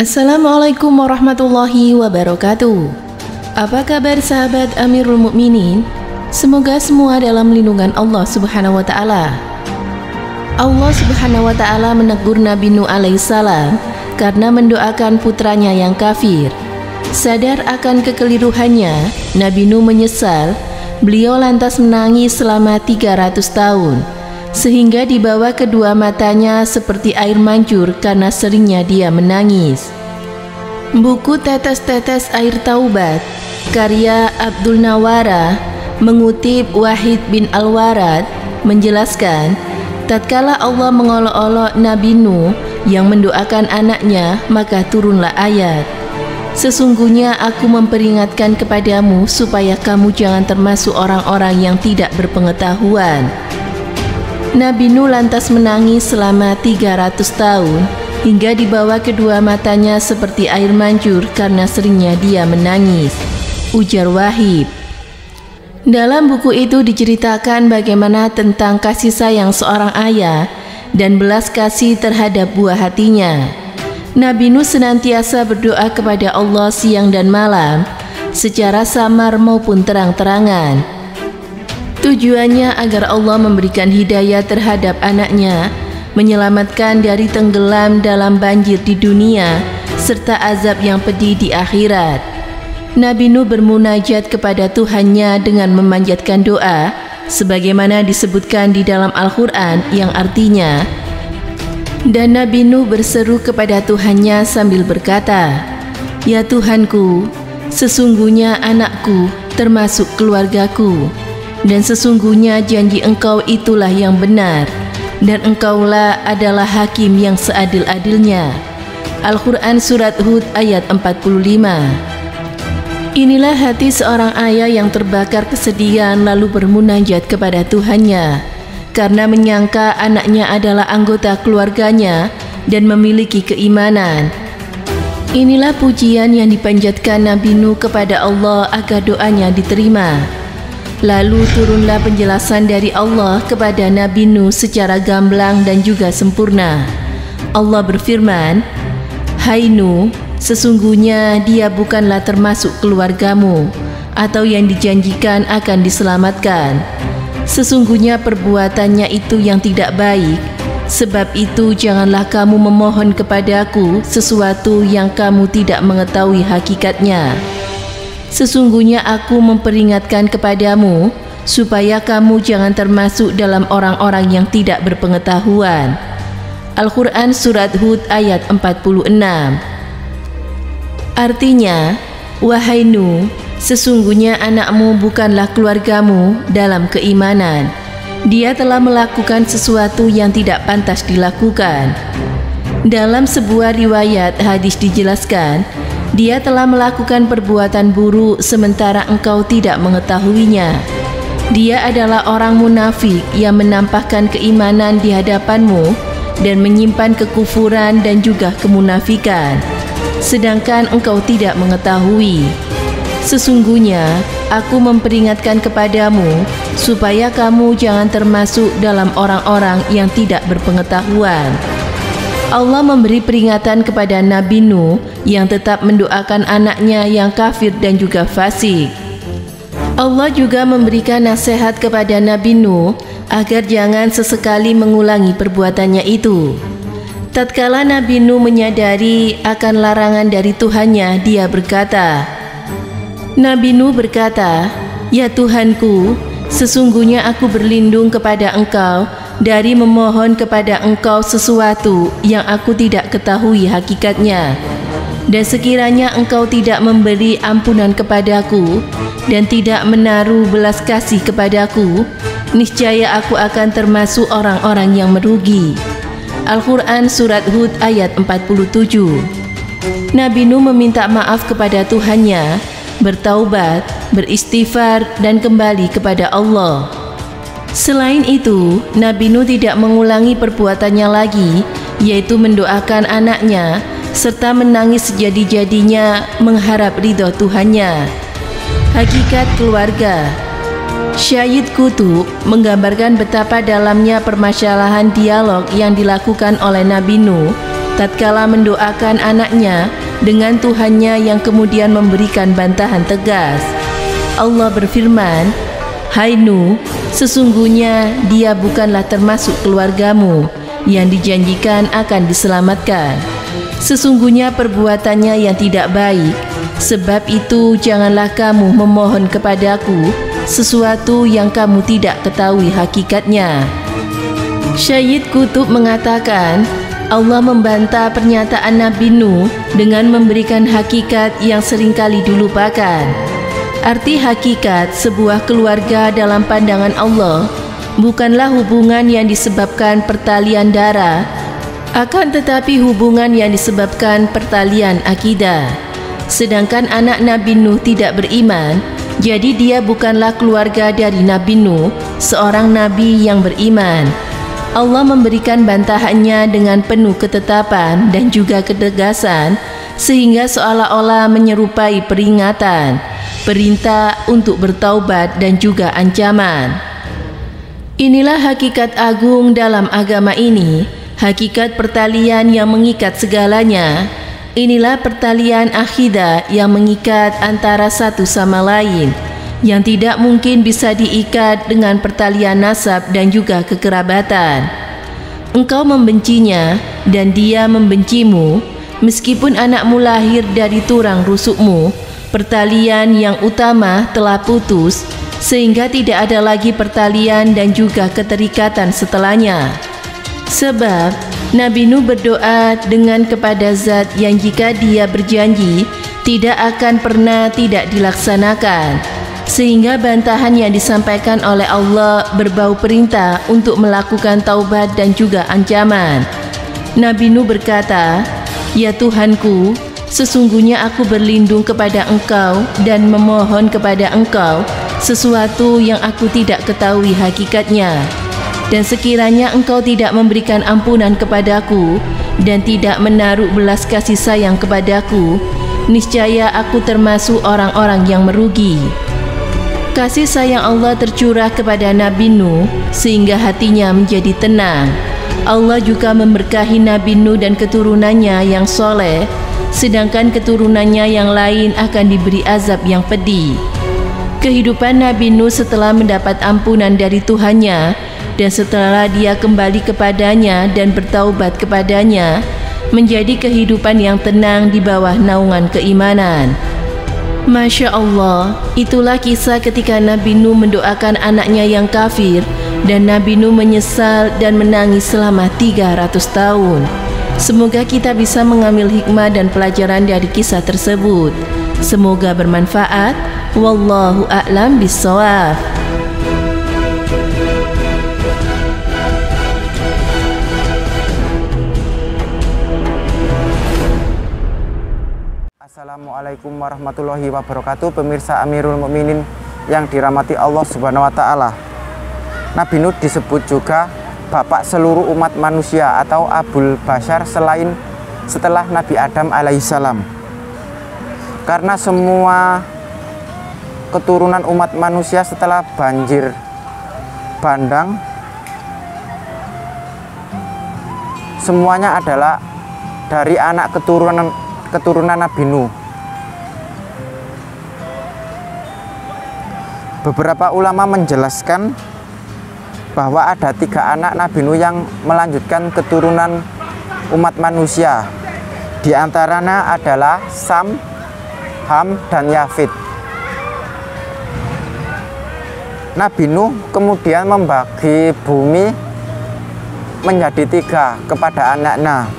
Assalamualaikum warahmatullahi wabarakatuh. Apa kabar sahabat Amirul Mukminin? Semoga semua dalam lindungan Allah Subhanahu wa taala. Allah Subhanahu wa taala menegur Nabi Nuh alaihissalam karena mendoakan putranya yang kafir. Sadar akan kekeliruannya, Nabi Nuh menyesal. Beliau lantas menangis selama 300 tahun, sehingga di bawah kedua matanya seperti air mancur karena seringnya dia menangis. Buku Tetes-Tetes Air Taubat karya Abdul Nawara mengutip Wahid bin Al-Warad menjelaskan, tatkala Allah mengolok-olok Nabi Nuh yang mendoakan anaknya, maka turunlah ayat, sesungguhnya aku memperingatkan kepadamu supaya kamu jangan termasuk orang-orang yang tidak berpengetahuan. Nabi Nuh lantas menangis selama 300 tahun hingga di bawah kedua matanya seperti air mancur karena seringnya dia menangis, ujar Wahib. Dalam buku itu diceritakan bagaimana tentang kasih sayang seorang ayah dan belas kasih terhadap buah hatinya. Nabi Nuh senantiasa berdoa kepada Allah siang dan malam, secara samar maupun terang-terangan. Tujuannya agar Allah memberikan hidayah terhadap anaknya, menyelamatkan dari tenggelam dalam banjir di dunia, serta azab yang pedih di akhirat. Nabi Nuh bermunajat kepada Tuhannya dengan memanjatkan doa, sebagaimana disebutkan di dalam Al-Quran yang artinya, dan Nabi Nuh berseru kepada Tuhannya sambil berkata, "Ya Tuhanku, sesungguhnya anakku termasuk keluargaku, dan sesungguhnya janji Engkau itulah yang benar, dan Engkaulah adalah hakim yang seadil-adilnya." Al-Quran Surat Hud ayat 45. Inilah hati seorang ayah yang terbakar kesedihan lalu bermunajat kepada Tuhannya, karena menyangka anaknya adalah anggota keluarganya dan memiliki keimanan. Inilah pujian yang dipanjatkan Nabi Nuh kepada Allah agar doanya diterima. Lalu turunlah penjelasan dari Allah kepada Nabi Nuh secara gamblang dan juga sempurna. Allah berfirman, "Hai Nuh, sesungguhnya dia bukanlah termasuk keluargamu atau yang dijanjikan akan diselamatkan. Sesungguhnya perbuatannya itu yang tidak baik. Sebab itu janganlah kamu memohon kepadaku sesuatu yang kamu tidak mengetahui hakikatnya. Sesungguhnya aku memperingatkan kepadamu supaya kamu jangan termasuk dalam orang-orang yang tidak berpengetahuan." Al-Quran Surat Hud ayat 46. Artinya, wahai Nuh, sesungguhnya anakmu bukanlah keluargamu dalam keimanan. Dia telah melakukan sesuatu yang tidak pantas dilakukan. Dalam sebuah riwayat hadis dijelaskan, dia telah melakukan perbuatan buruk sementara engkau tidak mengetahuinya. Dia adalah orang munafik yang menampakkan keimanan di hadapanmu dan menyimpan kekufuran dan juga kemunafikan, sedangkan engkau tidak mengetahui. Sesungguhnya aku memperingatkan kepadamu supaya kamu jangan termasuk dalam orang-orang yang tidak berpengetahuan. Allah memberi peringatan kepada Nabi Nuh yang tetap mendoakan anaknya yang kafir dan juga fasik. Allah juga memberikan nasihat kepada Nabi Nuh agar jangan sesekali mengulangi perbuatannya itu. Tatkala Nabi Nuh menyadari akan larangan dari Tuhannya, dia berkata, Nabi Nuh berkata, "Ya Tuhanku, sesungguhnya aku berlindung kepada Engkau dari memohon kepada Engkau sesuatu yang aku tidak ketahui hakikatnya. Dan sekiranya Engkau tidak memberi ampunan kepadaku dan tidak menaruh belas kasih kepadaku, niscaya aku akan termasuk orang-orang yang merugi." Al-Quran Surat Hud ayat 47. Nabi Nuh meminta maaf kepada Tuhannya, bertaubat, beristighfar, dan kembali kepada Allah. Selain itu, Nabi Nuh tidak mengulangi perbuatannya lagi, yaitu mendoakan anaknya, serta menangis sejadi-jadinya mengharap ridho Tuhannya. Hakikat keluarga. Syahid Qutb menggambarkan betapa dalamnya permasalahan dialog yang dilakukan oleh Nabi Nuh tatkala mendoakan anaknya dengan Tuhannya yang kemudian memberikan bantahan tegas. Allah berfirman, "Hai Nuh, sesungguhnya dia bukanlah termasuk keluargamu yang dijanjikan akan diselamatkan. Sesungguhnya perbuatannya yang tidak baik. Sebab itu janganlah kamu memohon kepadaku sesuatu yang kamu tidak ketahui hakikatnya." Syed Qutb mengatakan, Allah membantah pernyataan Nabi Nuh dengan memberikan hakikat yang seringkali dilupakan. Arti hakikat sebuah keluarga dalam pandangan Allah bukanlah hubungan yang disebabkan pertalian darah, akan tetapi hubungan yang disebabkan pertalian akidah. Sedangkan anak Nabi Nuh tidak beriman, jadi dia bukanlah keluarga dari Nabi Nuh, seorang nabi yang beriman. Allah memberikan bantahannya dengan penuh ketetapan dan juga ketegasan, sehingga seolah-olah menyerupai peringatan, perintah untuk bertaubat dan juga ancaman. Inilah hakikat agung dalam agama ini, hakikat pertalian yang mengikat segalanya. Inilah pertalian akidah yang mengikat antara satu sama lain, yang tidak mungkin bisa diikat dengan pertalian nasab dan juga kekerabatan. Engkau membencinya dan dia membencimu, meskipun anakmu lahir dari tulang rusukmu. Pertalian yang utama telah putus, sehingga tidak ada lagi pertalian dan juga keterikatan setelahnya. Sebab Nabi Nuh berdoa dengan kepada Zat yang jika dia berjanji tidak akan pernah tidak dilaksanakan, sehingga bantahan yang disampaikan oleh Allah berbau perintah untuk melakukan taubat dan juga ancaman. Nabi Nuh berkata, "Ya Tuhanku, sesungguhnya aku berlindung kepada Engkau dan memohon kepada Engkau sesuatu yang aku tidak ketahui hakikatnya. Dan sekiranya Engkau tidak memberikan ampunan kepadaku dan tidak menaruh belas kasih sayang kepadaku, niscaya aku termasuk orang-orang yang merugi." Kasih sayang Allah tercurah kepada Nabi Nuh sehingga hatinya menjadi tenang. Allah juga memberkahi Nabi Nuh dan keturunannya yang soleh, sedangkan keturunannya yang lain akan diberi azab yang pedih. Kehidupan Nabi Nuh setelah mendapat ampunan dari Tuhannya dan setelah dia kembali kepadanya dan bertaubat kepadanya, menjadi kehidupan yang tenang di bawah naungan keimanan. Masya Allah, itulah kisah ketika Nabi Nuh mendoakan anaknya yang kafir dan Nabi Nuh menyesal dan menangis selama 300 tahun. Semoga kita bisa mengambil hikmah dan pelajaran dari kisah tersebut. Semoga bermanfaat. Wallahu a'lam bishawab. Assalamualaikum warahmatullahi wabarakatuh. Pemirsa Amirul Mukminin yang dirahmati Allah Subhanahu wa Ta'ala. Nabi Nuh disebut juga bapak seluruh umat manusia atau Abul Bashar setelah Nabi Adam alaihissalam. Karena semua keturunan umat manusia setelah banjir bandang semuanya adalah dari anak keturunan Nabi Nuh. Beberapa ulama menjelaskan bahwa ada 3 anak Nabi Nuh yang melanjutkan keturunan umat manusia. Di antaranya adalah Sam, Ham, dan Yafid. Nabi Nuh kemudian membagi bumi menjadi 3 kepada anaknya.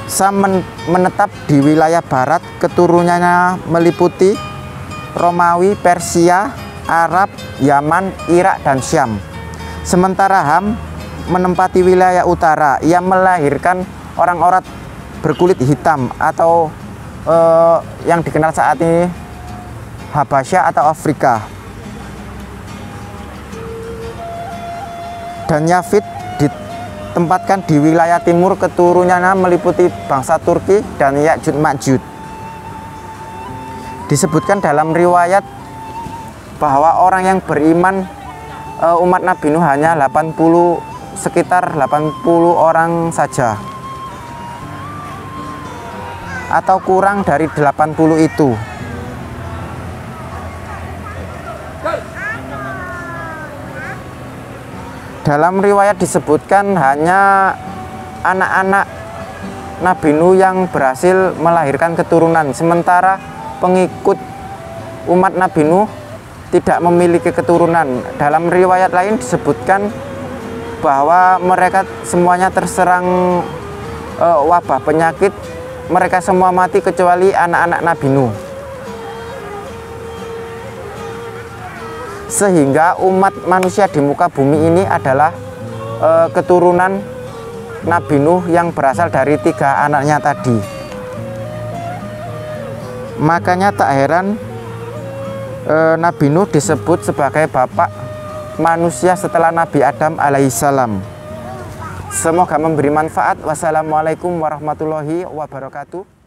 Sam menetap di wilayah barat, keturunannya meliputi Romawi, Persia, Arab, Yaman, Irak, dan Syam. Sementara Ham menempati wilayah utara. Ia melahirkan orang-orang berkulit hitam atau yang dikenal saat ini Habasyah atau Afrika. Dan Yafid ditempatkan di wilayah timur, keturunannya meliputi bangsa Turki dan Ya'juj Ma'juj. Disebutkan dalam riwayat bahwa orang yang beriman umat Nabi Nuh hanya 89 sekitar 80 orang saja, atau kurang dari 80 itu. Dalam riwayat disebutkan hanya anak-anak Nabi Nuh yang berhasil melahirkan keturunan, sementara pengikut umat Nabi Nuh tidak memiliki keturunan. Dalam riwayat lain disebutkan bahwa mereka semuanya terserang wabah penyakit, mereka semua mati kecuali anak-anak Nabi Nuh. Sehingga umat manusia di muka bumi ini adalah keturunan Nabi Nuh yang berasal dari 3 anaknya tadi. Makanya tak heran Nabi Nuh disebut sebagai bapak manusia setelah Nabi Adam alaihissalam. Semoga memberi manfaat. Wassalamualaikum warahmatullahi wabarakatuh.